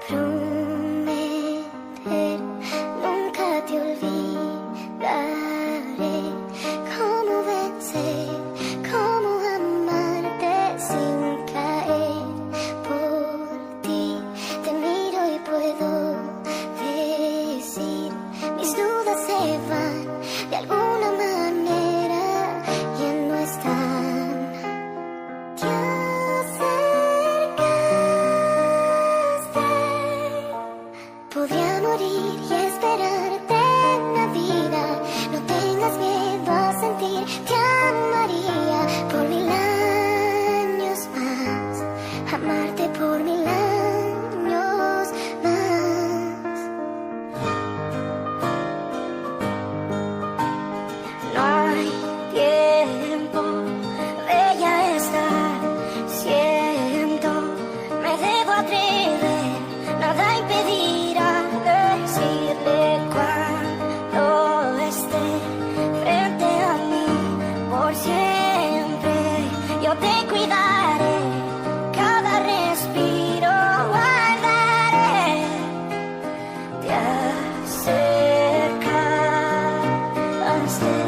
Prometer, nunca te olvidaré. Cómo vencer, cómo amarte sin caer. Por ti te miro y puedo decir, mis dudas se van de alguna manera, ya no están. Te podría morir y esperarte en la vida. No tengas miedo a sentir, te amaría por 1000 años más, amarte por 1000 años más. No hay tiempo de ya estar, siento, me debo atrever, nada impedirá decirle cuando esté frente a mí. Por siempre yo te cuidaré, cada respiro guardaré. Te acercaste